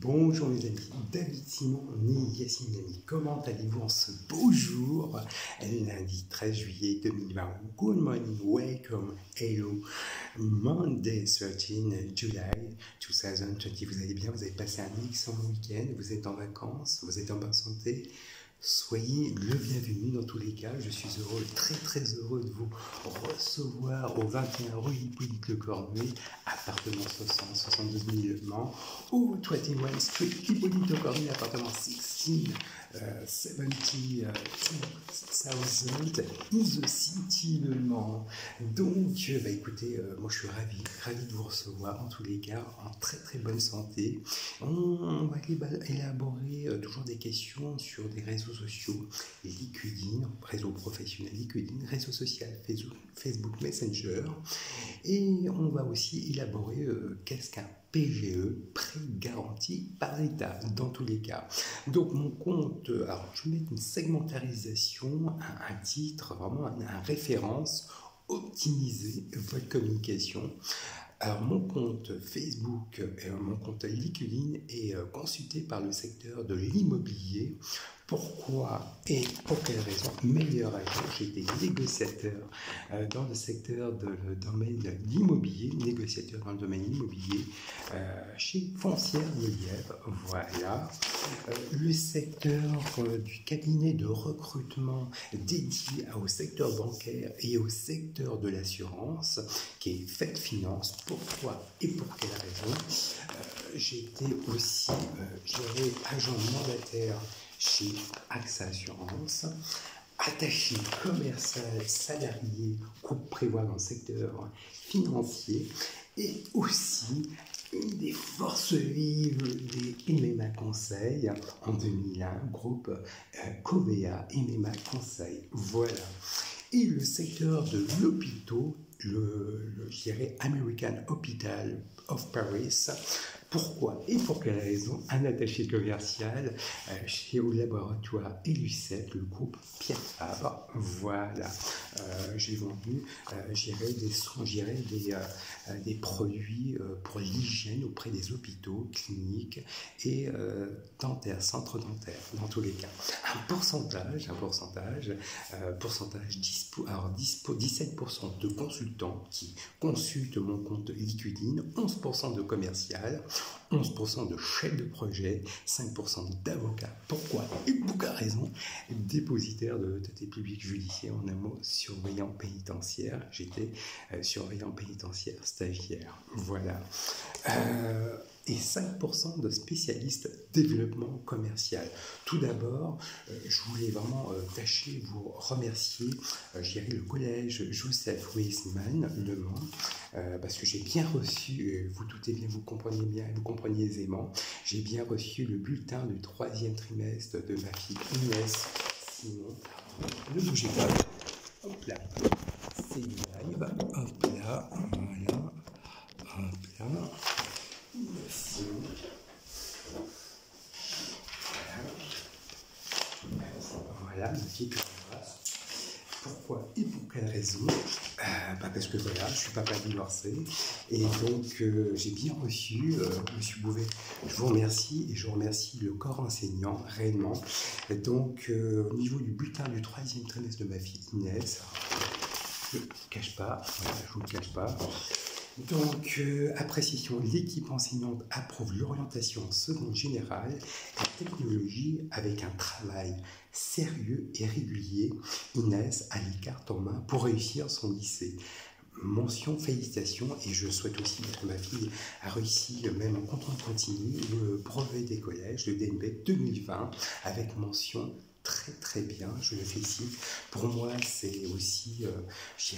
Bonjour les amis, David Simon et Yacine Nami. Comment allez-vous en ce beau jour, lundi 13 juillet 2020? Good morning, welcome, hello, Monday 13 July 2020. Vous allez bien, vous avez passé un excellent week-end, vous êtes en vacances, vous êtes en bonne santé. Soyez le bienvenu dans tous les cas. Je suis heureux, très heureux de vous recevoir au 21 rue Hippolyte Le Cornuet, appartement 60, 72 000 Mans, au 21 Street Hippolyte Le Cornuet, appartement 16, 70 thousand in the city Le Mans. Donc, écoutez, moi je suis ravi de vous recevoir en tous les cas, en très bonne santé. On va élaborer toujours des questions sur des réseaux sociaux, LinkedIn, réseau professionnel LinkedIn, réseau social Facebook Messenger, et on va aussi élaborer qu'est-ce qu'un PGE, prêt garanti par l'État, dans tous les cas. Donc mon compte, alors je vais mettre une segmentarisation, un titre, vraiment une référence, optimiser votre communication. Alors mon compte Facebook et mon compte LinkedIn est consulté par le secteur de l'immobilier. Pourquoi et pour quelles raisons? Meilleur agent, j'étais négociateur dans le secteur le domaine de l'immobilier, négociateur dans le domaine immobilier chez Foncière Lièvre. Voilà. Le secteur du cabinet de recrutement dédié au secteur bancaire et au secteur de l'assurance, qui est Fait Finance. Pourquoi et pour quelles raisons? J'étais aussi agent mandataire chez AXA Assurance, attaché commercial salarié groupe prévoit dans le secteur financier, et aussi une des forces vives des MMA Conseil en 2001, groupe Covea MMA Conseil. Voilà. Et le secteur de l'hôpital, je dirais American Hospital of Paris. Pourquoi et pour quelle raison? Un attaché commercial au laboratoire Elucet, le groupe Pierre Fabre. Voilà. J'ai vendu des produits pour l'hygiène auprès des hôpitaux, cliniques et dentaires, centres dentaires, dans tous les cas. Un pourcentage 17% de consultants qui consultent mon compte LinkedIn, 11% de commercial, 11% de chefs de projet, 5% d'avocats. Pourquoi et pour quelle raison? Dépositaire de l'autorité publique judiciaire, en un mot, surveillant pénitentiaire. J'étais surveillant pénitentiaire stagiaire. Voilà. Et 5% de spécialistes développement commercial. Tout d'abord, je voulais vraiment tâcher de vous remercier, le collège Joseph Weisman, Le Mans, parce que j'ai bien reçu, vous doutez bien, vous comprenez aisément, j'ai bien reçu le bulletin du 3e trimestre de ma fille Inès Simon. Ne bougez pas, hop là, c'est live, hop là, voilà, hop là. Merci. Voilà, ma fille que j'embrasse. Pourquoi et pour quelle raison? Parce que voilà, je suis papa divorcé et donc j'ai bien reçu, Monsieur Bouvet, je vous remercie et je remercie le corps enseignant réellement. Donc au niveau du bulletin du 3e trimestre de ma fille Inès, je ne cache pas, voilà, je vous le cache pas. Donc, appréciation, l'équipe enseignante approuve l'orientation en seconde générale et technologie avec un travail sérieux et régulier. Inès a les cartes en main pour réussir son lycée. Mention, félicitations, et je souhaite aussi que ma fille a réussi, même en contrôle continu, le brevet des collèges, le DNB 2020, avec mention très bien, je le félicite. Pour moi, c'est aussi,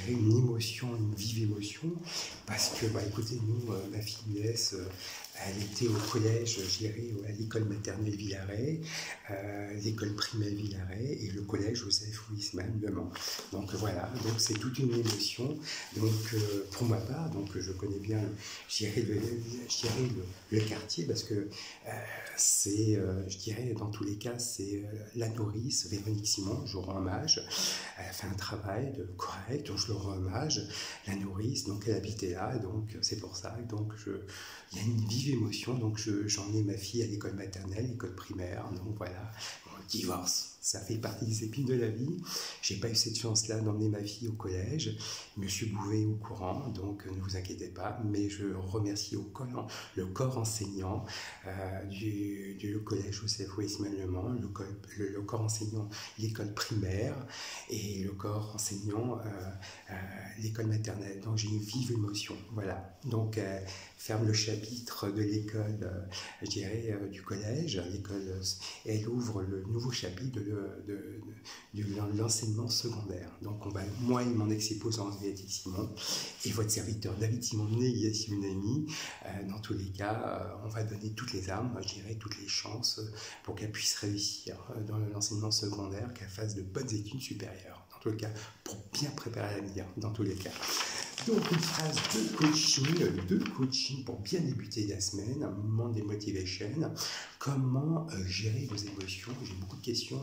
une émotion, une vive émotion, parce que, écoutez, nous, ma fille Inès, elle était au collège, à l'école maternelle Villaret, l'école primaire Villaret et le collège Joseph Weisman Le Mans. Donc voilà, donc c'est toute une émotion. Donc pour ma part, donc je connais bien, le quartier, parce que c'est, dans tous les cas, c'est la nourrice Véronique Simon. Je rends hommage. Elle a fait un travail correct, donc je le rends hommage. La nourrice, donc elle habitait là, donc c'est pour ça. Donc il y a une vive vive émotion. Donc j'en ai ma fille à l'école maternelle, l'école primaire. Donc voilà, bon, divorce, ça fait partie des épines de la vie. J'ai pas eu cette chance-là d'emmener ma fille au collège. Monsieur Bouvet est au courant, donc ne vous inquiétez pas. Mais je remercie le corps enseignant du collège Joseph Weissman Le Mans, le corps enseignant l'école primaire et le corps enseignant l'école maternelle. Donc j'ai une vive émotion. Voilà. Donc ferme le chapitre de l'école, je dirais, du collège. L'école, elle ouvre le nouveau chapitre de l'enseignement secondaire. Donc moi et mon ex-épouse Henriette Simon et votre serviteur David Simon né Yassine Nami, dans tous les cas, on va donner toutes les armes, je dirais toutes les chances pour qu'elle puisse réussir dans l'enseignement secondaire, qu'elle fasse de bonnes études supérieures, dans tous les cas, pour bien préparer l'avenir, dans tous les cas. Donc une phrase de coaching pour bien débuter la semaine, Monday Motivation. Comment gérer vos émotions? J'ai beaucoup de questions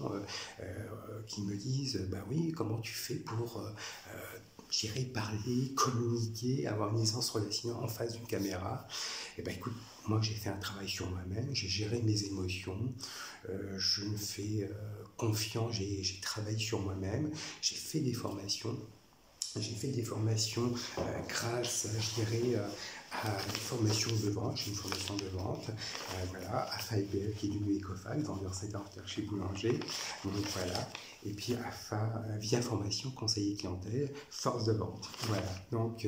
qui me disent, bah oui, comment tu fais pour gérer, parler, communiquer, avoir une aisance relationnelle en face d'une caméra? Et ben écoute, moi j'ai fait un travail sur moi-même, j'ai géré mes émotions, je me fais confiant, j'ai travaillé sur moi-même, j'ai fait des formations. J'ai fait des formations grâce, je dirais, à des formations de vente. J'ai une formation de vente, voilà, à FAIPL qui est devenu Ecofac, vendeur sédentaire chez Boulanger. Donc voilà. Et puis via formation, conseiller clientèle, force de vente. Voilà. Donc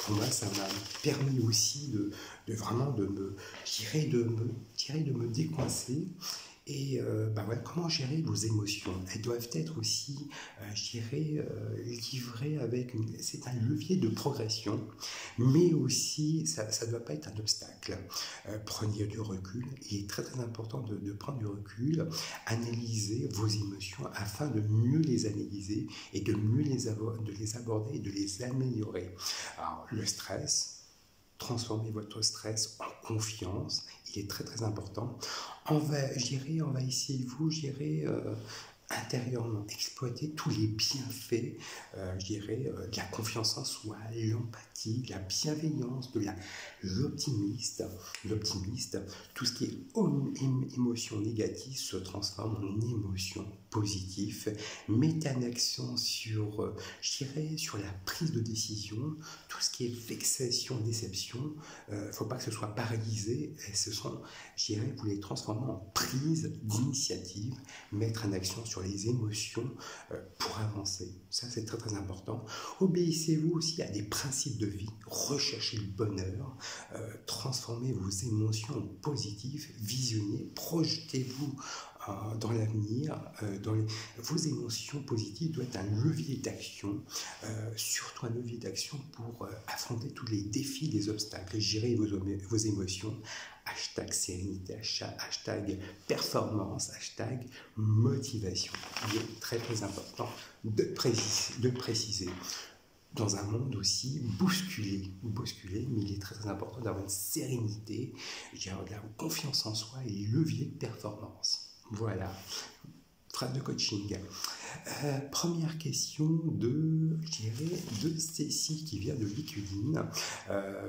pour moi, ça m'a permis aussi de vraiment de me décoincer. Et ouais, comment gérer vos émotions? Elles doivent être aussi, je dirais, livrées avec... C'est un levier de progression, mais aussi, ça ne doit pas être un obstacle. Prenez du recul. Il est très très important de prendre du recul, analyser vos émotions afin de mieux les analyser et de mieux les aborder et de les améliorer. Alors, le stress... Transformez votre stress en confiance, il est très très important. On va essayer de vous, intérieurement exploiter tous les bienfaits, de la confiance en soi, l'empathie, la bienveillance, l'optimiste, tout ce qui est émotion négative se transforme en émotion positive. Mettez un accent sur, sur la prise de décision, tout ce qui est vexation, déception. Faut pas que ce soit paralysé. Et vous les transformez en prise d'initiative, mettre un accent sur les émotions pour avancer. Ça, c'est très très important. Obéissez-vous aussi à des principes de vie. Recherchez le bonheur. Transformez vos émotions en positives. Visionnez. Projetez-vous dans l'avenir. Vos émotions positives doivent être un levier d'action. Surtout un levier d'action pour affronter tous les défis, les obstacles. Gérer vos émotions. Hashtag sérénité, hashtag performance, hashtag motivation. Il est très très important de préciser. Dans un monde aussi bousculé, mais il est très très important d'avoir une sérénité, de la confiance en soi et levier de performance. Voilà. Phrase de coaching. Première question de Cécile qui vient de Vicudine.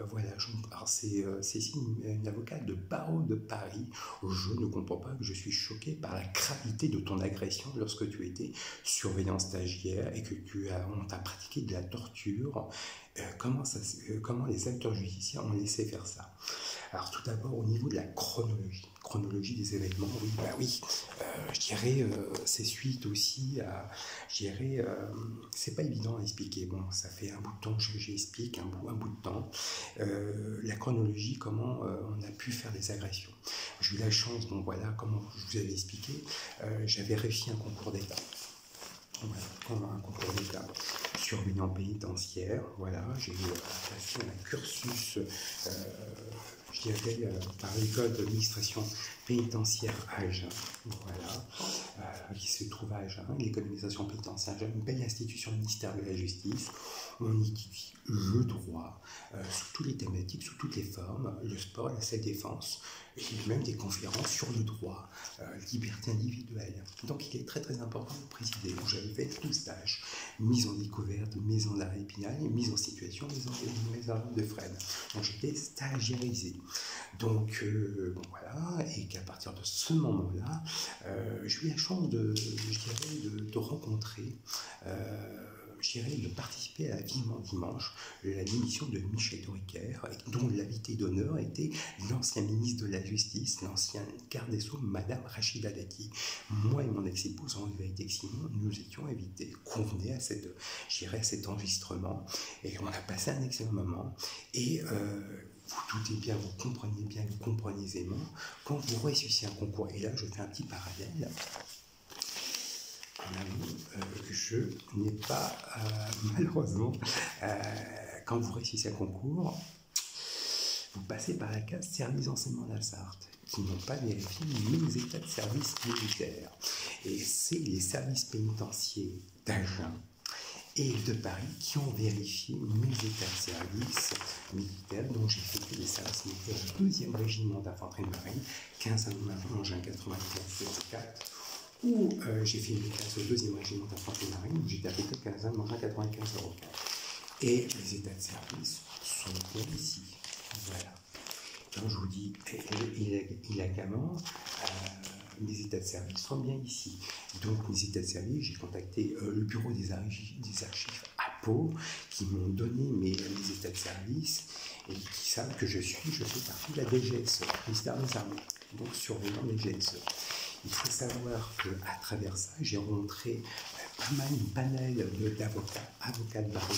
Voilà, c'est Cécile, une avocate de barreau de Paris. Je ne comprends pas que je suis choquée par la gravité de ton agression lorsque tu étais surveillant stagiaire et que on t'a pratiqué de la torture. Comment les acteurs judiciaires ont laissé faire ça? Alors tout d'abord au niveau de la chronologie des événements, c'est suite aussi à, c'est pas évident à expliquer, bon ça fait un bout de temps que j'explique, un bout de temps, la chronologie, comment on a pu faire des agressions. J'ai eu la chance, bon voilà, comme je vous avais expliqué, j'avais réussi un concours d'État. Voilà, un concours d'État surveillant pénitentiaire. Voilà, j'ai passé un cursus, par l'école d'administration pénitentiaire à Agen. Voilà, qui se trouve à Agen, l'école d'administration pénitentiaire à Agen, une belle institution du ministère de la Justice. On étudie le droit sous toutes les thématiques, sous toutes les formes, le sport, la self-défense, et même des conférences sur le droit, liberté individuelle. Donc il est très très important de préciser. J'avais fait tout stage, mise en découverte, mise en arrêt épinal, mise en situation, mise en de Fresnes. Donc j'étais stagiairisé. Donc, bon, voilà, et qu'à partir de ce moment-là, j'ai eu la chance de rencontrer, de participer à la Vivement Dimanche, l'émission de Michel Drucker, dont l'invité d'honneur était l'ancien ministre de la Justice, l'ancien garde des Sceaux, Madame Rachida Dati. Moi et mon ex-épouse, en vérité Simon, nous étions invités, convenés à cet enregistrement, et on a passé un excellent moment. Et vous doutez bien, vous comprenez aisément, quand vous réussissez un concours, et là je fais un petit parallèle, je n'ai pas, malheureusement, quand vous réussissez un concours, vous passez par la case service enseignement de la Sarthe, qui n'ont pas vérifié mes états de service militaire. Et c'est les services pénitentiaires d'Agen et de Paris qui ont vérifié mes états de service militaire, dont j'ai fait des services militaires au 2e régiment d'infanterie de marine, 15 engin 95-04, où j'ai fait une classe au 2e régiment d'infanterie de marine, où j'étais affecté 15 engin 95-04. Et les états de service sont bien ici. Voilà. Quand je vous dis élégamment, mes états de service sont bien ici. Donc, mes états de service, j'ai contacté le bureau des archives à Pau, qui m'ont donné mes états de service et qui savent que je fais partie de la DGSE, ministère des Armées, donc surveillant des GSE. Il faut savoir qu'à travers ça, j'ai rencontré pas mal une panel avocats de barreau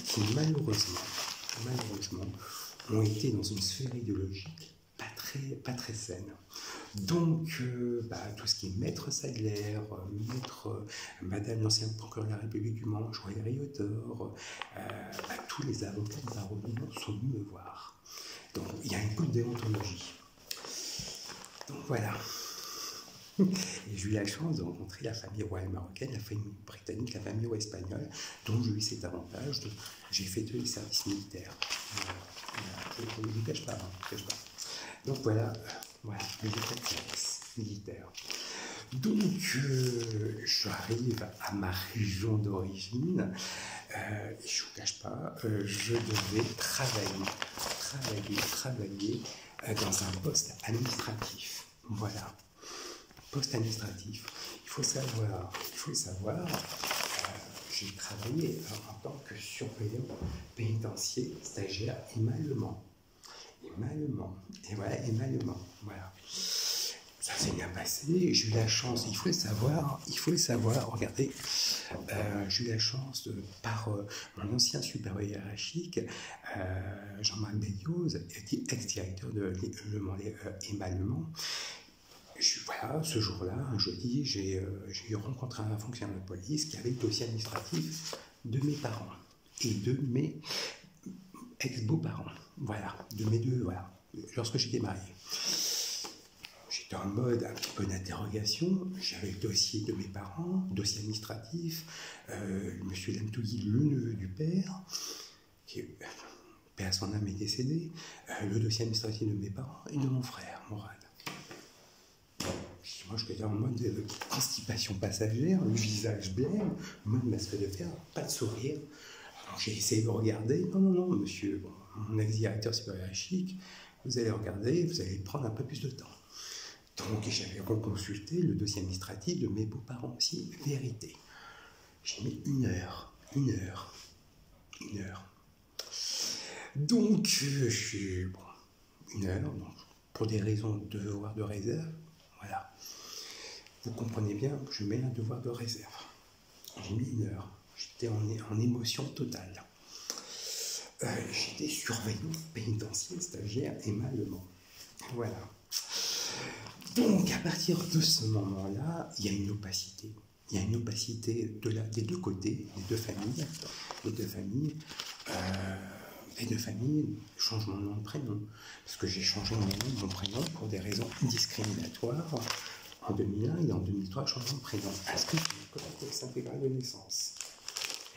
qui malheureusement ont été dans une sphère idéologique pas très saine. Donc, tout ce qui est maître Sadler, madame l'ancienne procureure de la République du Mans, Joël Riotor, tous les avocats de barreau du Mans sont venus me voir. Donc, il y a un peu de déontologie. Donc, voilà. Et j'ai eu la chance de rencontrer la famille royale marocaine, la famille britannique, la famille espagnole, dont j'ai eu cet avantage. J'ai fait tous les services militaires. Je ne vous cache pas, Donc voilà, les états de service militaire. Donc, j'arrive à ma région d'origine. Je ne vous cache pas, je devais travailler dans un poste administratif. Voilà. Poste administratif. Il faut savoir, j'ai travaillé en tant que surveillant pénitentiaire, stagiaire émalement. Voilà. Ça s'est bien passé, j'ai eu la chance, il faut le savoir, regardez, j'ai eu la chance par mon ancien supérieur hiérarchique, Jean-Marc Bellioz, ex-directeur de émalement. Voilà, ce jour-là, un jeudi, j'ai rencontré un fonctionnaire de police qui avait le dossier administratif de mes parents et de mes ex-beaux-parents. Voilà, de mes deux, voilà, lorsque j'étais marié. J'étais en mode un petit peu d'interrogation. J'avais le dossier de mes parents, dossier administratif, monsieur Lamtouilly, le neveu du père, qui, père à son âme, est décédé, le dossier administratif de mes parents et de mon frère, Morad. Moi, je suis en mode constipation passagère, le visage blême, mode masque de fer, pas de sourire. Alors, j'ai essayé de regarder. Non, monsieur, mon ex-directeur supérieur chic, vous allez regarder, vous allez prendre un peu plus de temps. Donc, j'avais reconsulté le dossier administratif de mes beaux-parents aussi, vérité. J'ai mis une heure. Donc, je suis, une heure, donc, pour des raisons de devoir de réserve, voilà. Vous comprenez bien, je mets un devoir de réserve. J'ai mis une heure. J'étais en émotion totale. J'étais surveillant pénitentiaire, stagiaire émalement. Voilà. Donc, à partir de ce moment-là, il y a une opacité. Il y a une opacité des deux côtés, les deux familles, changent mon nom de prénom. Parce que j'ai changé mon prénom pour des raisons discriminatoires. En 2001 et en 2003, changement de prénom. Inscrit sur le code de intégrale de naissance.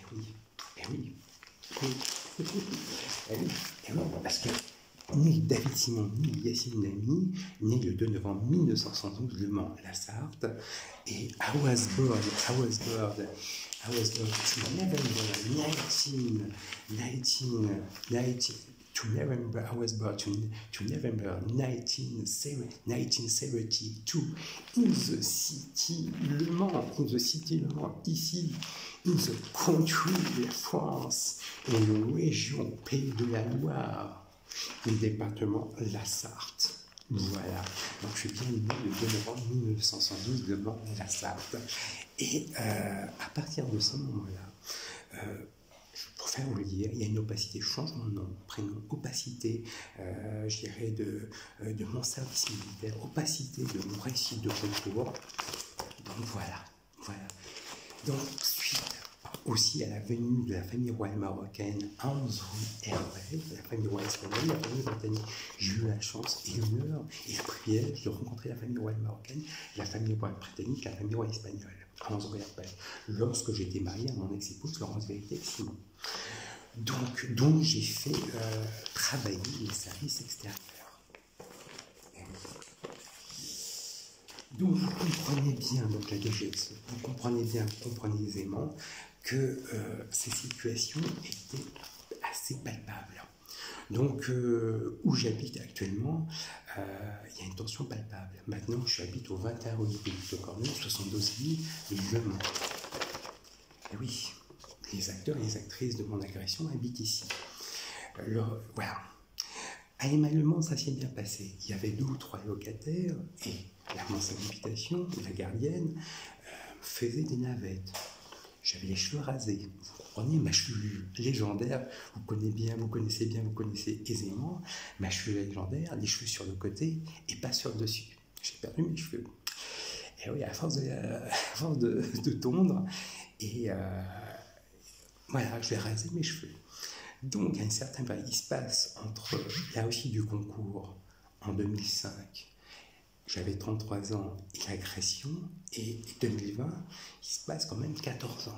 Eh oui. Parce que ni David Simon, ni Yacine Nami, né le 2 novembre 1972, Le Mans, la Sarthe, et Awasbord, I was born to November 1972 in the city Le Mans, ici, in the country de France, et région Pays de la Loire, le département La Sarthe. Voilà, donc je suis bien né le 2 novembre 1912 devant La Sarthe. Et à partir de ce moment-là, pour faire le dire, il y a une opacité, je change mon nom, prénom, opacité, je dirais, de mon service militaire, opacité de mon récit de concours. Donc voilà. Donc, suite aussi à la venue de la famille royale marocaine à Hervé, la famille royale espagnole, la famille britannique, j'ai eu la chance et l'honneur et le privilège de rencontrer la famille royale marocaine, la famille royale britannique, la famille royale espagnole, à Hervé, lorsque j'étais marié à mon ex-épouse Laurence Vérité-Simon. Donc j'ai fait travailler les services extérieurs. Donc vous comprenez bien, donc la DGSE, vous comprenez aisément que ces situations étaient assez palpables. Donc où j'habite actuellement, il y a une tension palpable. Maintenant, j'habite au 21 rue de Corneille, 72 000 Le Mans. Et oui, les acteurs et les actrices de mon agression habitent ici. Alors, voilà. À Emmanuel, ça s'est bien passé. Il y avait 2 ou 3 locataires et la mansarde d'habitation, la gardienne, faisait des navettes. J'avais les cheveux rasés. Vous comprenez, ma chevelure légendaire, vous connaissez aisément ma chevelure légendaire, les cheveux sur le côté et pas sur le dessus. J'ai perdu mes cheveux. Et oui, à force de tondre, et voilà, je vais raser mes cheveux. Donc, à un certain moment, il se passe entre, là aussi, du concours, en 2005, j'avais 33 ans, et l'agression, et 2020, il se passe quand même 14 ans.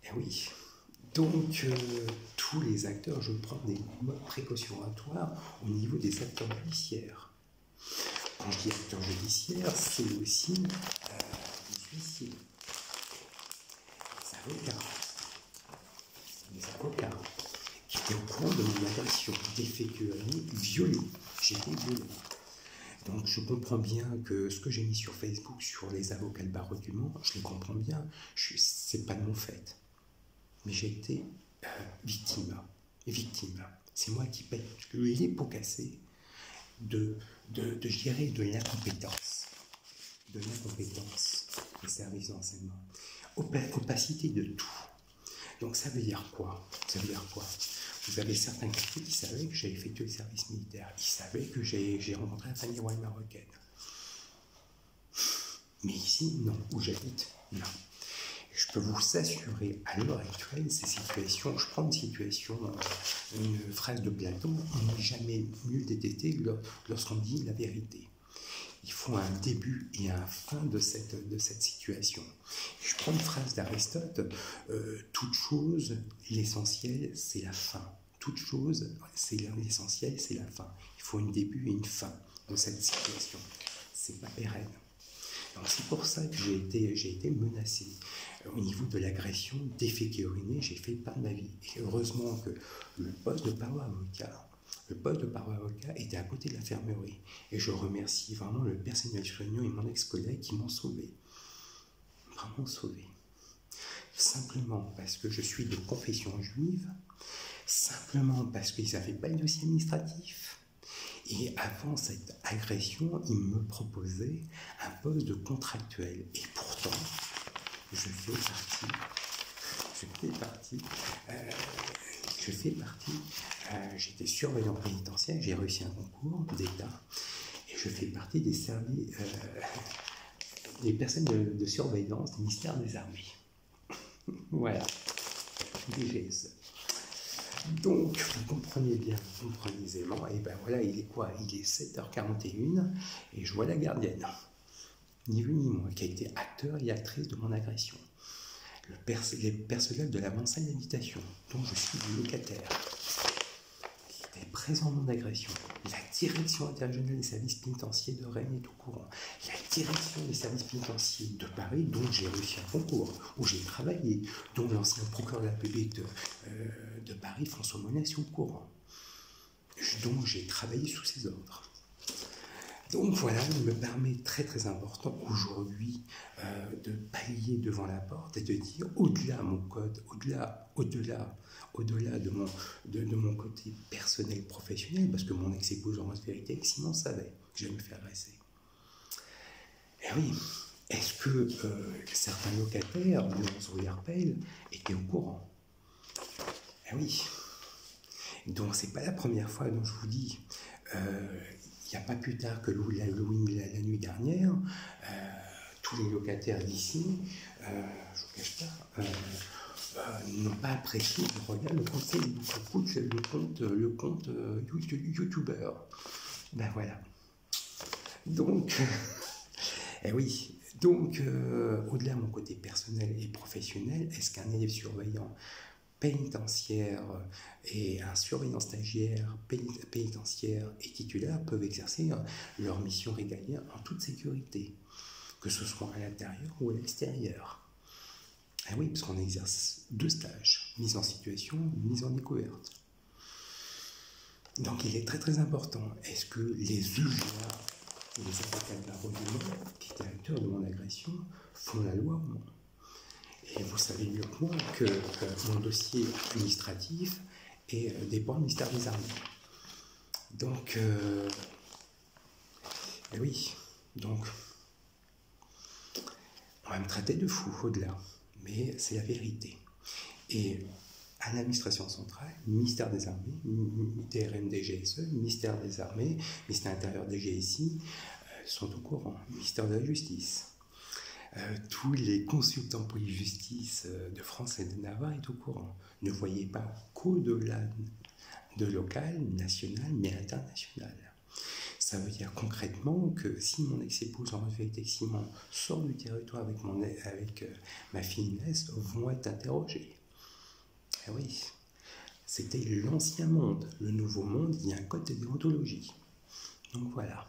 Et oui. Donc, tous les acteurs, je prends des modes précautionnatoires au niveau des acteurs judiciaires. Quand je dis acteurs judiciaires, c'est aussi les huissiers, les avocats, qui étaient au courant de mon agression, des faits violés. J'étais violé. Donc je comprends bien que ce que j'ai mis sur Facebook sur les avocats de barreau du Mans, je les comprends bien, c'est pas de mon fait. Mais j'ai été victime. C'est moi qui paye les pots cassés de l'incompétence. Des services d'enseignement. Opacité de tout. Donc ça veut dire quoi? Vous avez certains quartiers qui savaient que j'ai effectué le service militaire. Ils savaient que j'ai rencontré la famille royale marocaine. Mais ici, non. Où j'habite, non. Je peux vous assurer, à l'heure actuelle, ces situations, je prends une situation, une phrase de Platon, on n'est jamais mieux détecté lorsqu'on dit la vérité. Il faut un début et un fin de cette situation. Je prends une phrase d'Aristote, toute chose, l'essentiel, c'est la fin. Toute chose, l'essentiel, c'est la fin. Il faut un début et une fin de cette situation. C'est pas pérenne. Donc c'est pour ça que j'ai été menacé. Au niveau de l'agression, des faits qui urinaient, j'ai fait part de ma vie. Et heureusement que le poste de parole avocat était à côté de l'infirmerie. Et je remercie vraiment le personnel soignant et mon ex-collègue qui m'ont sauvé. Vraiment sauvé. Simplement parce que je suis de confession juive, simplement parce qu'ils n'avaient pas de dossier administratif. Et avant cette agression, ils me proposaient un poste de contractuel. Et pourtant, je fais partie, j'étais surveillant pénitentiaire, j'ai réussi un concours d'État, et je fais partie des services, des personnes de surveillance du ministère des Armées. Voilà, DGSE. Donc, vous comprenez bien, vous comprenez aisément, et ben voilà, il est quoi? Il est 7h41, et je vois la gardienne, ni vu ni moi, qui a été acteur et actrice de mon agression. Les personnels de la mansarde d'habitation, dont je suis locataire. Tu es présent dans l'agression. La direction interrégionale des services pénitentiaires de Rennes est au courant. La direction des services pénitentiaires de Paris, dont j'ai réussi un concours, où j'ai travaillé, dont l'ancien procureur de la République de Paris, François Monnet, est au courant. Donc j'ai travaillé sous ses ordres. Donc voilà, il me permet très très important aujourd'hui de balayer devant la porte et de dire au-delà mon code, au-delà de mon côté personnel professionnel, parce que mon ex-épouse en vérité, Simon savait que j'allais me faire agresser. Et oui, est-ce que certains locataires de rue Arpel étaient au courant? Eh oui. Donc c'est pas la première fois, donc je vous dis. Il n'y a pas plus tard que la nuit dernière, tous les locataires d'ici, je ne vous cache pas, n'ont pas apprécié le regard, le compte YouTuber. Ben voilà. Donc, eh oui, donc, au-delà de mon côté personnel et professionnel, est-ce qu'un élève surveillant pénitentiaire et un surveillant stagiaire pénitentiaire et titulaire peuvent exercer leur mission régalienne en toute sécurité, que ce soit à l'intérieur ou à l'extérieur? Ah oui, parce qu'on exerce 2 stages, mise en situation, mise en découverte. Donc il est très très important, est-ce que les UGA et les avocats de la Redemont, qui étaient acteurs de mon agression, font la loi ou non? Et vous savez mieux que moi que mon dossier administratif dépend du ministère des Armées. Donc, oui, donc, on va me traiter de fou au-delà, mais c'est la vérité. Et à l'administration centrale, ministère des Armées, DRM DGSE, ministère des Armées, ministère intérieur DGSI, sont au courant, ministère de la Justice. Tous les consultants police-justice de France et de Navarre est au courant. Ne voyez pas qu'au-delà de local, national, mais international. Ça veut dire concrètement que si mon ex-épouse, en vérité, Simon, sort du territoire avec ma fille Inès, vont être interrogés. Eh oui, c'était l'ancien monde. Le nouveau monde, il y a un code de déontologie. Donc voilà.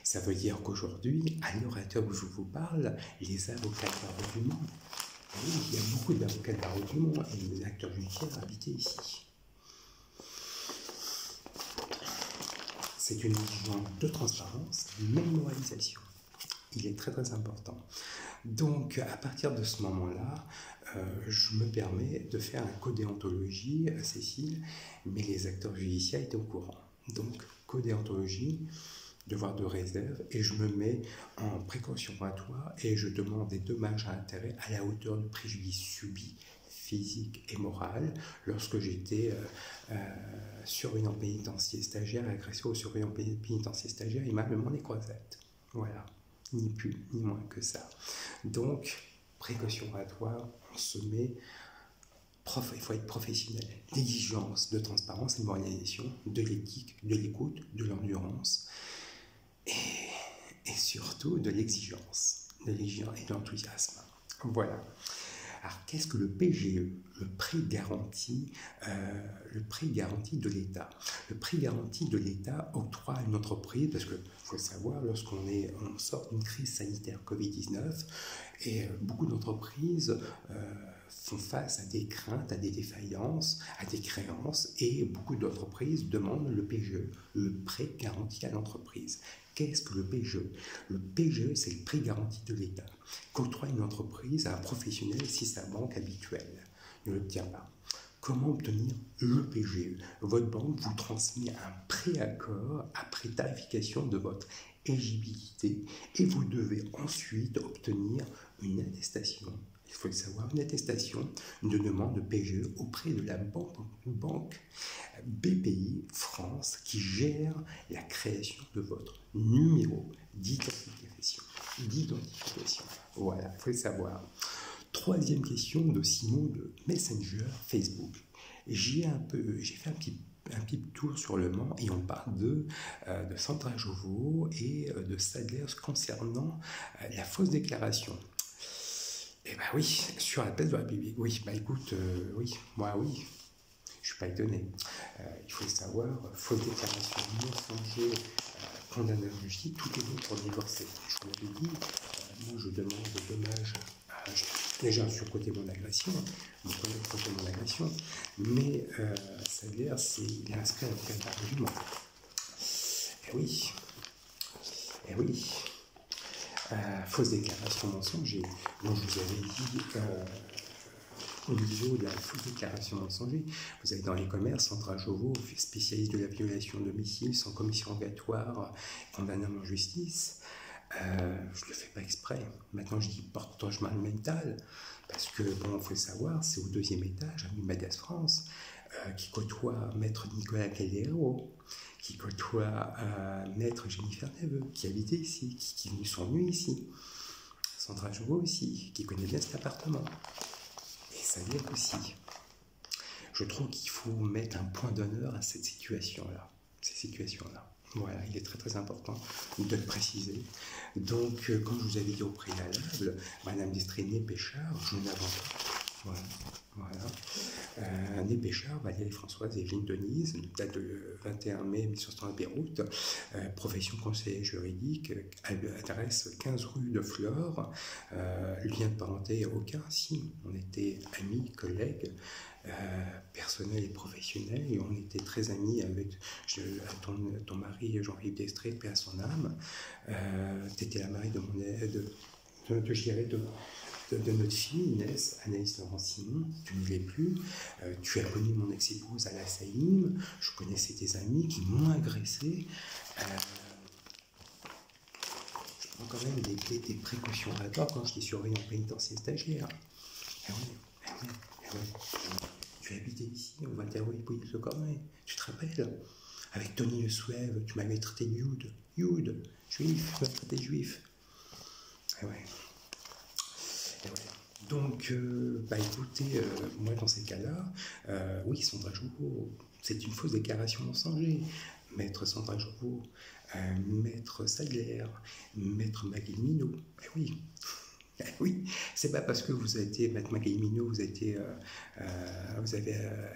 Ça veut dire qu'aujourd'hui, à l'heure où je vous parle, les avocats de barreau du monde, oui, il y a beaucoup d'avocats de barreau du monde et des acteurs judiciaires habités ici. C'est une exigence de transparence, même moralisation. Il est très très important. Donc, à partir de ce moment-là, je me permets de faire un code déontologie à Cécile, mais les acteurs judiciaires étaient au courant. Donc, code déontologie, devoir de réserve, et je me mets en précaution oratoire et je demande des dommages à intérêt à la hauteur du préjudice subi physique et moral lorsque j'étais surveillant pénitentiaire stagiaire, agressé au surveillant pénitentiaire stagiaire, il m'a demandé croisette. Voilà, ni plus ni moins que ça. Donc, précaution oratoire, on se met, il faut être professionnel, l'exigence de transparence et de moralisation, de l'éthique, de l'écoute, de l'endurance, et surtout de l'exigence, et de l'enthousiasme. Voilà. Alors, qu'est-ce que le PGE, le prêt garanti de l'État? Le prêt garanti de l'État octroie à une entreprise, parce qu'il faut le savoir, lorsqu'on sort d'une crise sanitaire Covid-19, et beaucoup d'entreprises font face à des craintes, à des défaillances, à des créances, et beaucoup d'entreprises demandent le PGE, le prêt garanti à l'entreprise. Qu'est-ce que le PGE? Le PGE, c'est le prêt garanti de l'État qu'octroie une entreprise à un professionnel si sa banque habituelle ne l'obtient pas. Comment obtenir le PGE? Votre banque vous transmet un préaccord après tarification de votre éligibilité et vous devez ensuite obtenir une attestation. Il faut le savoir, une attestation de demande de PGE auprès de la banque BPI France qui gère la création de votre numéro d'identification. Voilà, il faut le savoir. Troisième question de Simon de Messenger Facebook. J'ai fait un petit tour sur le Mans et on parle de Sandra Jovo et de Sadler concernant la fausse déclaration. Eh bien oui, sur la place de la République. Oui, bah écoute, oui, moi oui. Je ne suis pas étonné. Il faut le savoir, fausse déclaration mensongère, condamné à justice, tout est bon pour divorcer. Je vous l'avais dit, moi je demande des dommages, déjà sur le côté de mon agression, mais Sadler, il est inscrit à l'avocat d'argument. Eh oui. Fausse déclaration mensonger. Donc je vous avais dit, au niveau de la fausse déclaration mensonger, vous avez dans les commerces, Sandra Jovo, spécialiste de la violation de domicile sans commission rogatoire, condamnée en justice. Je ne le fais pas exprès. Maintenant, je dis portage mental, parce que, bon, il faut le savoir, c'est au 2e étage, à Numagas France, qui côtoie Maître Nicolas Calero, qui côtoie Maître Jennifer Neveu, qui habitait ici, qui est venue s'ennuyer ici. Sandra Jovo aussi, qui connaît bien cet appartement. Et ça vient aussi. Je trouve qu'il faut mettre un point d'honneur à cette situation-là. Ces situations-là. Voilà, il est très très important de le préciser. Donc, comme je vous avais dit au préalable, Madame Destré-Née Péchard, jeune avocate, voilà. Née Péchard, Valérie Françoise Evelyne Denise, date de 21 mai 1900 à Beyrouth, profession conseiller juridique, adresse 15 rue de Flore, lien de parenté aucun, si, on était amis, collègues, personnel et professionnel, et on était très amis avec ton mari Jean-Philippe Destré, paix à son âme. Tu étais la mariée de notre fille Inès, Anaïs Laurent-Simon. Tu ne l'es plus. Tu as connu mon ex-épouse Ala Saïm. Je connaissais tes amis qui m'ont agressé. Je prends quand même des précautions à toi quand je les surveille en pénitencier stagiaire. Ah oui. Tu habitais ici, au 21 rue Hippolyte Le Corneille. Tu te rappelles? Avec Tony Le Souève, tu m'avais traité de Youd, juif, tu m'as traité de juif. Et ouais. Donc, écoutez, moi dans ces cas-là, oui, Sandra Jovo, c'est une fausse déclaration mensongère. Maître Sandra Jovo, Maître Sadler, Maître Magali Minot, oui, c'est pas parce que vous avez été, Maître Magali Minot, vous avez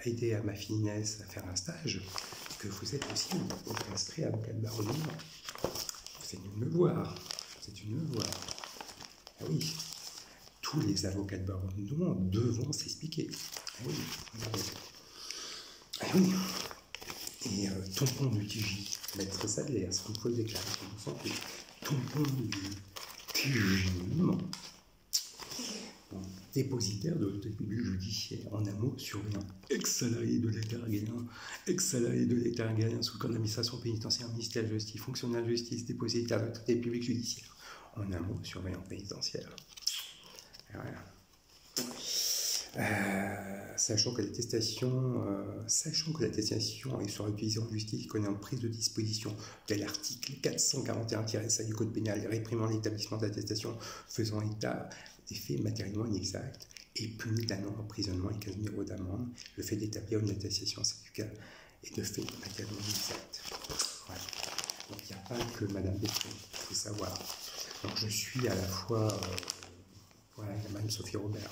aidé à ma fille Inès à faire un stage, que vous êtes aussi inscrit à avocat de barreau de Lyon. C'est une me voir. Ah oui, tous les avocats de barreau de Lyon devront s'expliquer. Ah oui. Et tampon du TJ, Maître Sadler, c'est une fausse déclaration de santé. Tampon du TJ, non. Dépositaire de l'autorité judiciaire, en un mot, surveillant, ex-salarié de l'État régalien, sous le code d'administration pénitentiaire, ministère de la Justice, fonctionnaire de justice, dépositaire de l'autorité publique judiciaire, en un mot, surveillant pénitentiaire. Et voilà. Sachant que l'attestation est sur utilisée en justice, qui connaît en prise de disposition de l'article 441-5 du Code pénal réprimant l'établissement d'attestation faisant état des faits matériellement inexacts et puni d'un an d'emprisonnement et 15 000 € d'amende, le fait d'établir une attestation syndicale et de faits matériellement inexacts. Voilà. Donc il n'y a pas que Madame Destré, il faut savoir. Donc je suis à la fois, il y a Madame Sophie Robert.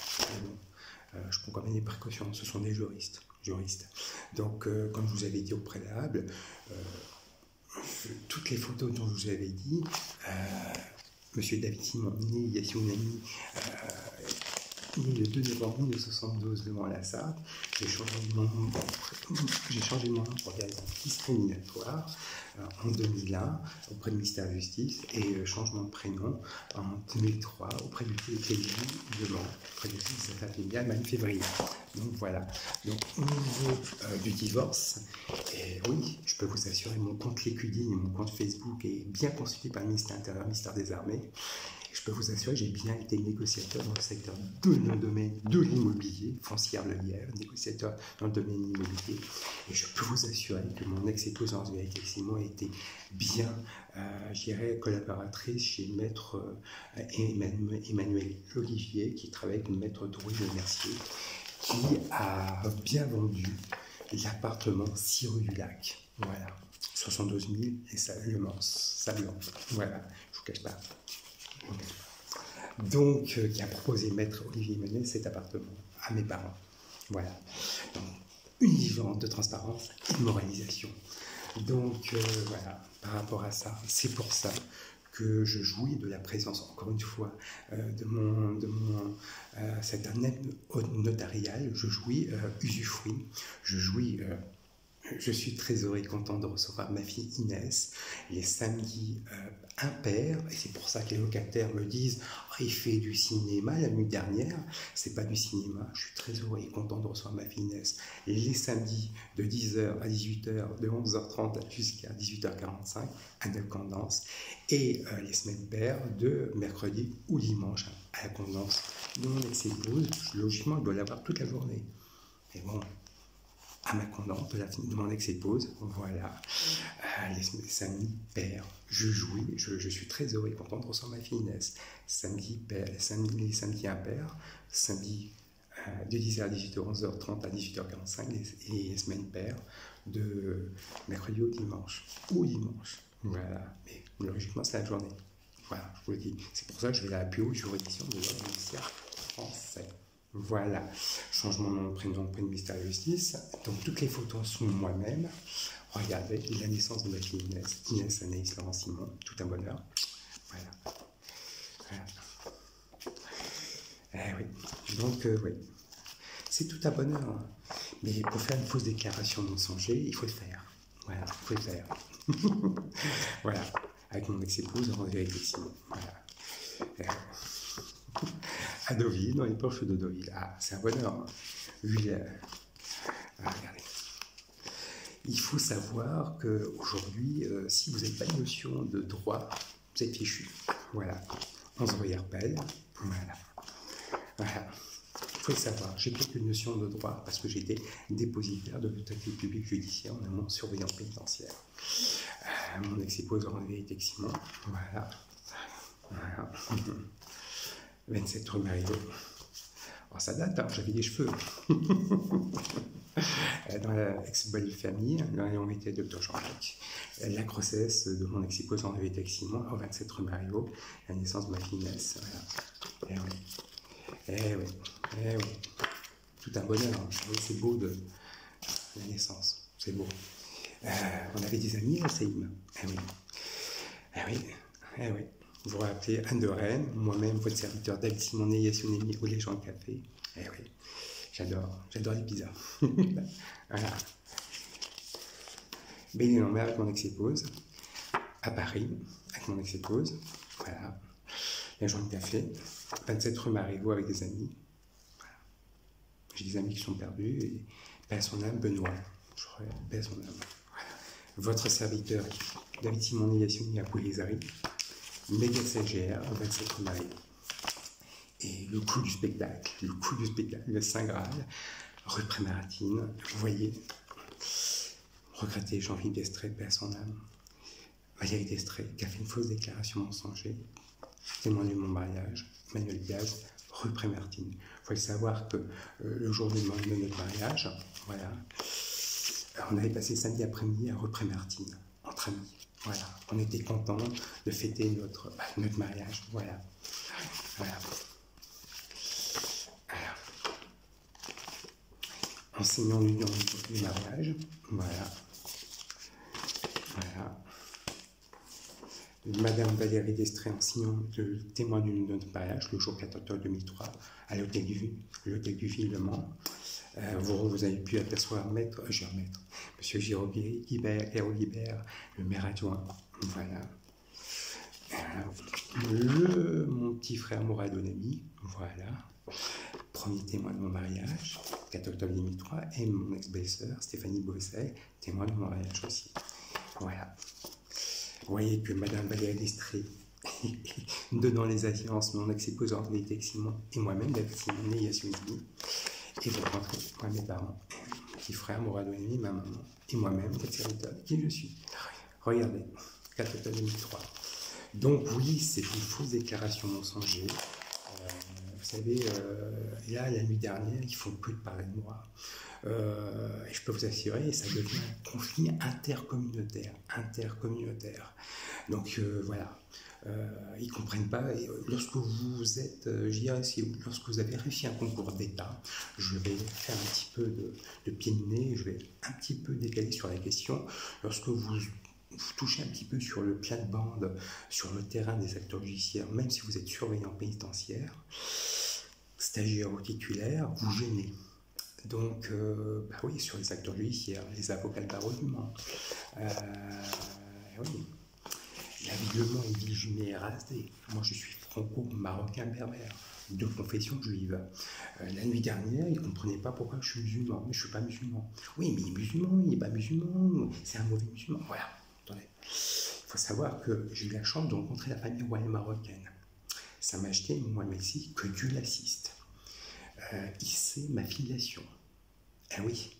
Je prends quand même des précautions, ce sont des juristes. Donc, comme je vous avais dit au préalable, toutes les photos dont je vous avais dit, Monsieur David Simon, né Yassiounani, né le 2 novembre 1972 devant la Sarthe, j'ai changé de nom pour des raisons discriminatoires en 2001 auprès du ministère de la Justice et changement de prénom en 2003 auprès du TJ de Mans, auprès du justice des affaires familiales, en février. Donc voilà. Donc au niveau du divorce, et oui, je peux vous assurer, mon compte LinkedIn et mon compte Facebook est bien consulté par le ministère intérieur, le ministère des Armées. Je peux vous assurer, j'ai bien été négociateur dans le secteur de le domaine de l'immobilier, foncière Le Lièvre, négociateur dans le domaine immobilier. Et je peux vous assurer que mon ex-épouse Angélique Simon a été bien, collaboratrice chez Maître Emmanuel Olivier, qui travaille avec Maître Drouet de Mercier, qui a bien vendu l'appartement 6 rue du Lac. Voilà, 72 000 et ça Sablon. Voilà, je vous cache pas. Donc, qui a proposé Maître Olivier Emmanuel cet appartement à mes parents. Voilà. Donc, uniforme de transparence et de moralisation. Donc voilà, par rapport à ça, c'est pour ça que je jouis de la présence, encore une fois, cet annette notarial, je jouis usufruit, je suis très heureux et content de recevoir ma fille Inès les samedis impairs, et c'est pour ça que les locataires me disent oh, il fait du cinéma la nuit dernière. C'est pas du cinéma, je suis très heureux et content de recevoir ma fille Inès les samedis de 10h à 18h, de 11h30 jusqu'à 18h45 à la Condance, et les semaines paires de mercredi ou dimanche à la Condance de mon ex-épouse. Logiquement, je dois l'avoir toute la journée. Et bon, à ma condamne de mon ex-épouse, voilà, les samedis pairs, je jouis, je suis très heureux et content de recevoir ma fille Inès. Samedi père, les samedis impairs, samedi de 10h à 18h, 11h30 à 18h45, et les semaines paires de mercredi au dimanche, voilà, mais logiquement c'est la journée, voilà, je vous le dis, c'est pour ça que je vais à la plus haute juridiction de l'ordre judiciaire français. Voilà, changement de nom, prénom, prénom, ministère de la Justice. Donc toutes les photos sont moi-même. Regardez, la naissance de ma fille Inès Anaïs Laurent Simon, tout un bonheur. Voilà. Oui. Donc, oui, c'est tout un bonheur. Hein. Mais pour faire une fausse déclaration mensonger, il faut le faire. Voilà, il faut le faire. Voilà, avec mon ex-épouse, en vérité, Simon. Voilà. À Deauville, dans les porches de Deauville. Ah, c'est un bonheur. Hein. Lui, regardez. Il faut savoir qu'aujourd'hui, si vous n'avez pas de notion de droit, vous êtes fichu. Voilà. 11 rue RPL. Voilà. Il faut le savoir. J'ai quelques notions de droit parce que j'étais dépositaire de l'autorité publique judiciaire en amont surveillant pénitentiaire. Mon ex-épouse en vérité Simon. Voilà. 27 rue Marigot. Alors ça date, hein, j'avais des cheveux. Dans la ex-belle famille, là on était Dr Jean-Jacques. La grossesse de mon ex-épouse en vérité avec Simon, au 27 rue Marigot, la naissance de ma fille Inès. Voilà. Eh oui. Tout un bonheur. Hein. C'est beau de la naissance. C'est beau. On avait des amis à Saïm. Eh oui. Vous vous rappelez Anne de Rennes, moi-même, votre serviteur David Simonet, Yassounémi, au Légende Café. Eh oui, j'adore les pizzas. Voilà. Belle-et-Lambert avec mon ex-épouse, à Paris, avec mon ex-épouse. Voilà. Légende Café, 27 rue Marigot avec des amis. Voilà. J'ai des amis qui sont perdus, et paix à son âme, Benoît. Paix à son âme. Voilà. Votre serviteur David Simonet, Yassounémi, à Pouilly-Zari. Méga CGR, 27 rue Marigot. Et le coup du spectacle, le Saint Graal, rue Prémaratine, vous voyez, regretté Jean-Philippe Destré, paix à son âme, Valérie Destré, qui a fait une fausse déclaration mensonger, témoin de mon mariage, Manuel Diaz, rue Prémaratine. Il faut savoir que le jour de notre mariage, voilà, on avait passé samedi après-midi à rue Prémaratine, entre amis. Voilà, on était contents de fêter notre mariage. Voilà. Enseignant l'union du mariage. Voilà. Madame Valérie Destré, enseignant le témoin de notre mariage, le jour 14 octobre 2003, à l'hôtel du Ville Le Mans. Vous avez pu apercevoir Monsieur Jérôme Guibert, le maire adjoint. Voilà. Mon petit frère Mourad Onami, voilà. Premier témoin de mon mariage, 14 octobre 2003, et mon ex-belle-sœur, Stéphanie Bosset, témoin de mon mariage aussi. Voilà. Vous voyez que Madame Valérie Destré, donnant les alliances, mon ex-épouse en vérité Simon, et moi-même, David Simonet, Yassounémi, et je rentre, moi, mes parents, mon petit frère, Mourad Onami, ma maman, et moi-même, votre serviteur, qui je suis. Regardez, 4 octobre 2003. Donc oui, c'est une fausse déclaration mensonger. Vous savez, là, la nuit dernière, ils font peu de parler de moi. Et je peux vous assurer, ça devient un conflit intercommunautaire. Donc voilà, ils ne comprennent pas. Et lorsque vous êtes, je dirais, lorsque vous avez réussi un concours d'État, je vais faire un petit peu de pied de nez, je vais un petit peu décaler sur la question. Lorsque vous touchez un petit peu sur le plate-bande, sur le terrain des acteurs judiciaires, même si vous êtes surveillant pénitentiaire, stagiaire ou titulaire, vous gênez. Donc, bah oui, sur les acteurs judiciaires, les avocats de barreau du Mans. Oui. La ville de Mans est ville jumée RASD. Moi, je suis franco-marocain berbère, de confession juive. La nuit dernière, ils ne comprenaient pas pourquoi je suis musulman. Mais je ne suis pas musulman. Oui, mais il est musulman, il n'est pas musulman, c'est un mauvais musulman. Voilà, attendez. Il faut savoir que j'ai eu la chance de rencontrer la famille royale marocaine. Ça m'a acheté, moi, Messi, que Dieu l'assiste. Il sait ma filiation. Eh oui.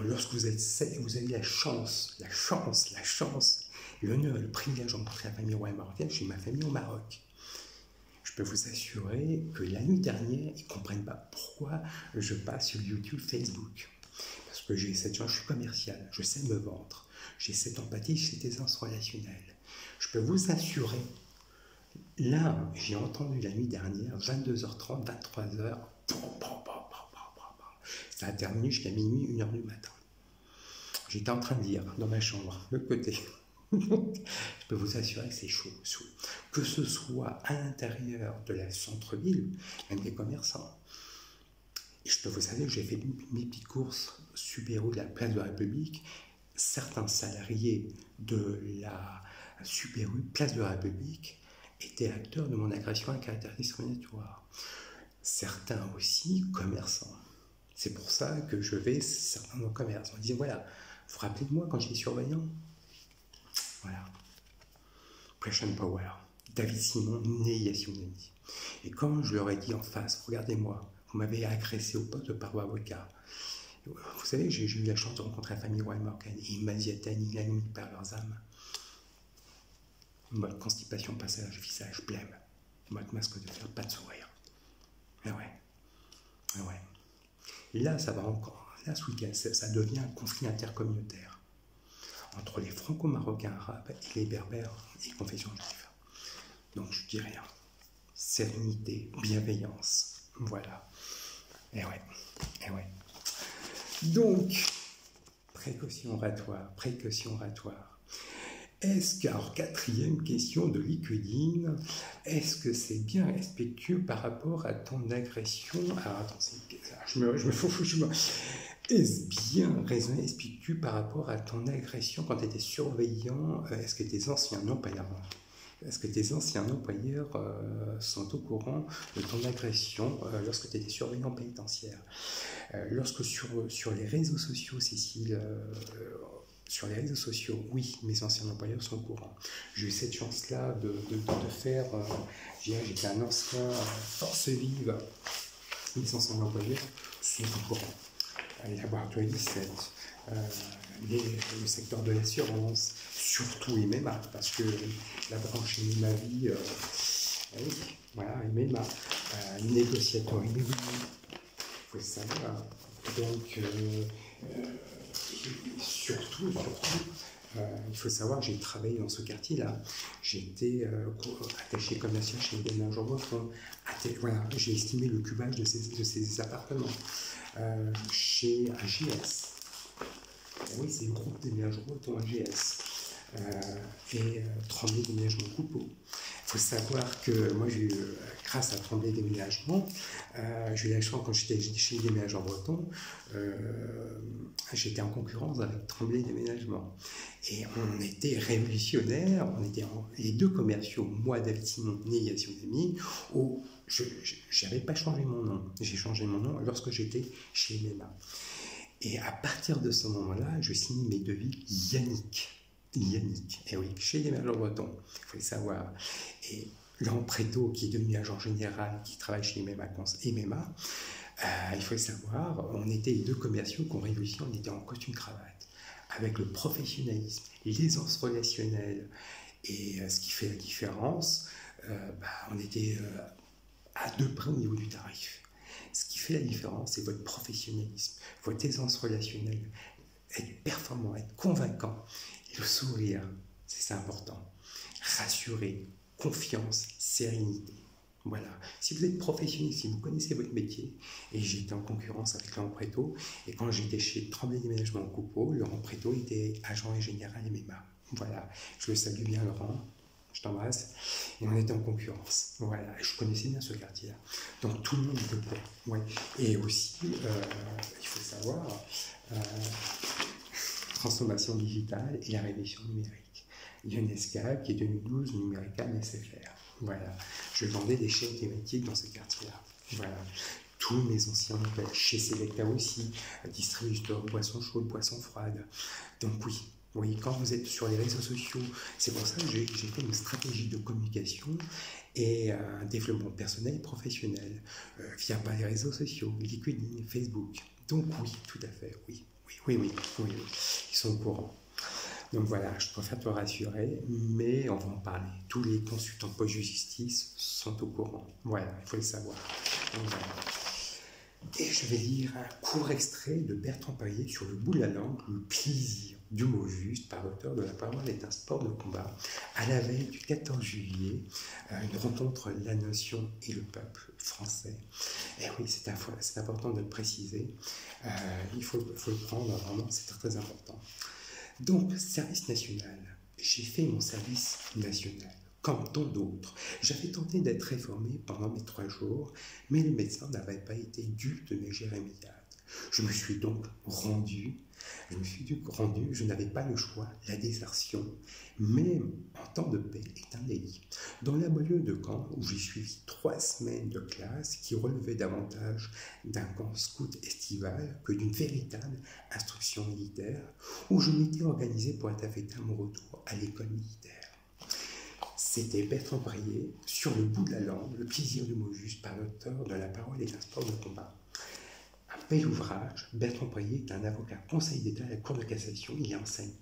Lorsque vous avez la chance, l'honneur et le privilège de rencontrer la famille royale marocaine, j'ai ma famille au Maroc. Je peux vous assurer que la nuit dernière, ils ne comprennent pas pourquoi je passe sur YouTube, Facebook. Parce que j'ai cette chance, je suis commercial, je sais me vendre, j'ai cette empathie, j'ai cette aisance relationnelle. Je peux vous assurer, là, j'ai entendu la nuit dernière, 22h30, 23h, ça a terminé jusqu'à minuit, 1h du matin. J'étais en train de lire dans ma chambre, de l'autre côté. Je peux vous assurer que c'est chaud. Que ce soit à l'intérieur de la centre-ville, même des commerçants. Et je peux vous assurer que j'ai fait mes petites courses Subaru de la place de la République. Certains salariés de la Subaru place de la République étaient acteurs de mon agression à caractère discriminatoire. Certains aussi commerçants. C'est pour ça que je vais certains dans le commerce. On disait voilà, vous vous rappelez de moi quand j'étais surveillant? Voilà. Pressure Power. David Simon, né Yassine Demi. Et quand je leur ai dit en face, regardez-moi, vous m'avez agressé au poste de paroi avocat. Vous savez, j'ai eu la chance de rencontrer la famille royale marocaine. Et ils m'asiataient, ils par leurs âmes. Mode constipation, passage, visage, blême. Mode masque de fer, pas de sourire. Et ouais. Et ouais. Et là, ça va encore. Là, ce week-end, ça devient un conflit intercommunautaire entre les franco-marocains arabes et les berbères et les confessions juives. Donc, je dis rien. Sérénité, bienveillance. Voilà. Et ouais. Et ouais. Donc, précaution oratoire, précaution oratoire. Est-ce que, alors, quatrième question de LinkedIn, est-ce que c'est bien respectueux par rapport à ton agression? Alors, attends, est-ce bien raisonné, respectueux par rapport à ton agression quand tu étais surveillant? Est-ce que tes anciens employeurs sont au courant de ton agression lorsque tu étais surveillant pénitentiaire? Lorsque sur les réseaux sociaux, Cécile, sur les réseaux sociaux, oui, mes anciens employeurs sont au courant. J'ai eu cette chance-là de faire, j'étais un ancien force vive, mes anciens employeurs sont au courant. Les laboratoires 17, le secteur de l'assurance, surtout MMA, parce que la branche MMA vie, oui, voilà, MMA, négociateur immobilier, il faut le savoir. Donc, surtout, il faut savoir que j'ai travaillé dans ce quartier-là. J'étais attaché commercial chez les déménageurs breton. Voilà, j'ai estimé le cubage de ces appartements. Chez AGS. Oui, c'est le groupe déménageurs bretons AGS. Et Tremblay Déménagement Coupeau. Il faut savoir que moi, grâce à Tremblay Déménagement, j'ai eu la chance quand j'étais chez les déménageurs bretons, j'étais en concurrence avec Tremblay Déménagement. Et on était révolutionnaires, on était les deux commerciaux, moi, David Simon, né Yassine Demi, je n'avais pas changé mon nom. J'ai changé mon nom lorsque j'étais chez MMA. Et à partir de ce moment-là, je signe mes devis Yannick. Et oui, chez les déménageurs bretons, il faut le savoir. Et Laurent Préto, qui est devenu agent général, qui travaille chez MMA, il faut le savoir, on était les deux commerciaux qui ont réussi, on était en costume cravate, avec le professionnalisme, l'aisance relationnelle, et ce qui fait la différence, on était à deux près au niveau du tarif. Ce qui fait la différence, c'est votre professionnalisme, votre aisance relationnelle, être performant, être convaincant. Et le sourire, c'est ça important. Rassurer, confiance, sérénité. Voilà. Si vous êtes professionnel, si vous connaissez votre métier, et j'étais en concurrence avec Laurent Préto, et quand j'étais chez Tremblay Déménagement en Coupeau, Laurent Préto était agent et général MMA. Voilà. Je le salue bien, Laurent. Je t'embrasse. Et on était en concurrence. Voilà. Je connaissais bien ce quartier-là. Donc tout le monde était au courant. Ouais. Et aussi, il faut savoir, transformation digitale et la révolution numérique. Ionesca qui est 2012 Numérica SFR. Voilà. Je vendais des chaînes thématiques dans ce quartier-là. Voilà. Tous mes anciens chez Selecta aussi, distributeur, boissons chaudes, boissons froides. Donc oui. Oui, quand vous êtes sur les réseaux sociaux, c'est pour ça que j'ai fait une stratégie de communication et un développement personnel et professionnel via les réseaux sociaux, LinkedIn, Facebook. Donc oui, tout à fait, oui. Oui. Ils sont au courant. Donc voilà, je préfère te rassurer, mais on va en parler. Tous les consultants de post-justice sont au courant. Voilà, il faut le savoir. Donc, voilà. Et je vais lire un court extrait de Bertrand Payet sur le bout de la langue, le plaisir du mot juste, par l'auteur de La parole est un sport de combat, à la veille du 14 juillet, une rencontre entre la nation et le peuple français. Et oui, c'est important de le préciser, il faut le prendre, vraiment, c'est très important. Donc, service national, j'ai fait mon service national. Comme tant d'autres, j'avais tenté d'être réformé pendant mes 3 jours, mais le médecin n'avait pas été dupe de mes jérémiades. Je me suis donc rendu, je n'avais pas le choix, la désertion, même en temps de paix, est un délit. Dans la banlieue de Caen, où j'ai suivi 3 semaines de classe qui relevaient davantage d'un camp scout estival que d'une véritable instruction militaire, où je m'étais organisé pour être affecté à mon retour à l'école militaire. C'était Bertrand Payet, sur le bout de la langue, le plaisir du mot juste, par l'auteur de La parole est un sport de combat. Un bel ouvrage. Bertrand Payet est un avocat conseil d'État à la Cour de cassation. Il enseigne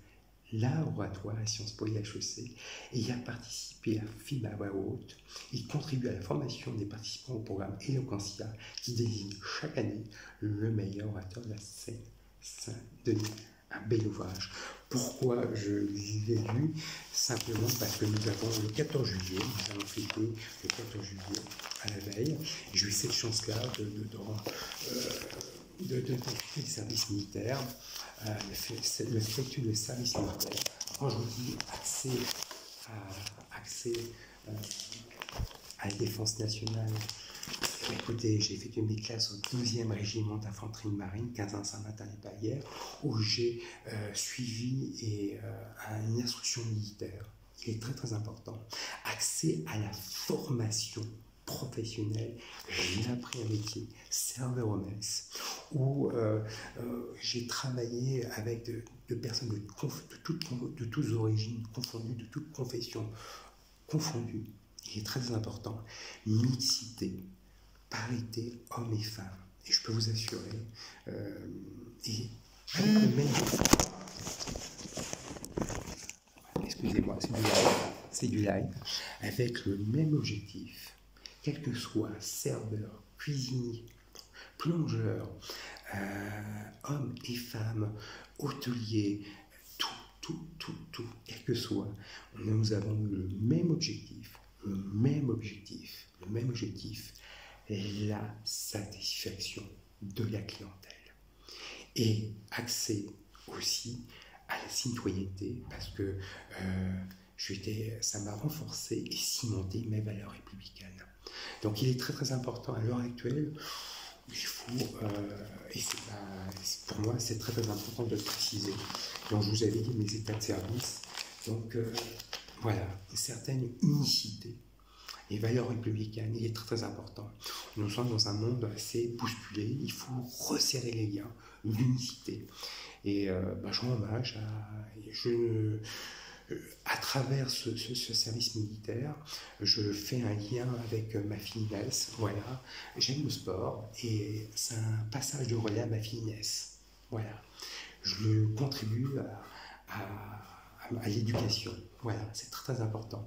l'art oratoire à Sciences Po et HEC et il a participé à Film à voix haute. Il contribue à la formation des participants au programme Eloquentia qui désigne chaque année le meilleur orateur de la Seine-Saint-Denis. Un bel ouvrage. Pourquoi je l'ai lu? Simplement parce que nous avons le 14 juillet, nous allons fêter le 14 juillet à la veille. J'ai eu cette chance-là de profiter du service militaire, le statut de service militaire. Quand je vous dis accès à la défense nationale, écoutez, j'ai effectué mes classes au 12e régiment d'infanterie de marine, 15 Saint-Martin-les-Palières, où j'ai suivi une instruction militaire. Il est très très important. Accès à la formation professionnelle. J'ai appris un métier, serveur au mess, où j'ai travaillé avec de personnes de toutes origines confondues, de toutes confessions confondues. Il est très important. Mixité, parité, hommes et femmes. Et je peux vous assurer, et avec le même... Excusez-moi, c'est du live. Avec le même objectif, quel que soit serveur, cuisinier, plongeur, hommes et femmes, hôteliers, tout, quel que soit, nous avons le même objectif, la satisfaction de la clientèle. Et accès aussi à la citoyenneté, parce que ça m'a renforcé et cimenté mes valeurs républicaines. Donc il est très très important à l'heure actuelle, il faut, pour moi c'est très très important de le préciser. Donc je vous avais dit mes états de service, donc voilà, une certaine unicité. Les valeurs républicaines, il est très très important. Nous sommes dans un monde assez bousculé, il faut resserrer les liens, l'unicité. Et je rends hommage à travers ce service militaire, je fais un lien avec ma fille Inès. Voilà, j'aime le sport et c'est un passage de relais à ma fille Inès. Voilà, je contribue à l'éducation. Voilà, c'est très très important.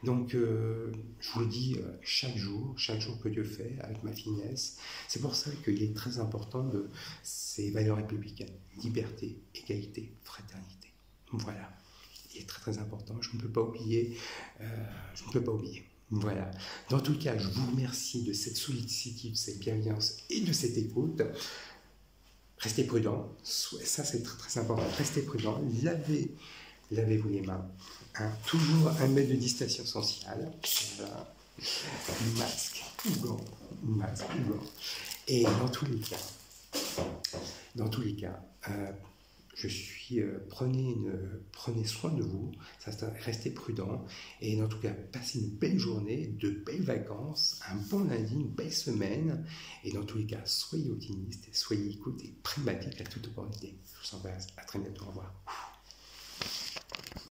Donc, je vous le dis chaque jour que Dieu fait avec ma fille Inès. C'est pour ça qu'il est très important de ces valeurs républicaines: liberté, égalité, fraternité. Voilà. il est très très important. Je ne peux pas oublier. Je ne peux pas oublier. Voilà. Dans tout cas, je vous remercie de cette sollicitude, de cette bienveillance et de cette écoute. Restez prudents. Ça, c'est très très important. Restez prudents. Lavez-vous les mains. Hein. Toujours 1 mètre de distanciation sociale. Voilà. Masque ou gants. Masque ou gants. Et dans tous les cas, prenez soin de vous, restez prudents et dans tout cas, passez une belle journée, de belles vacances, un bon lundi, une belle semaine et dans tous les cas, soyez optimistes, soyez écoute et pragmatique à toute opportunité. Je vous embrasse, à très bientôt, au revoir.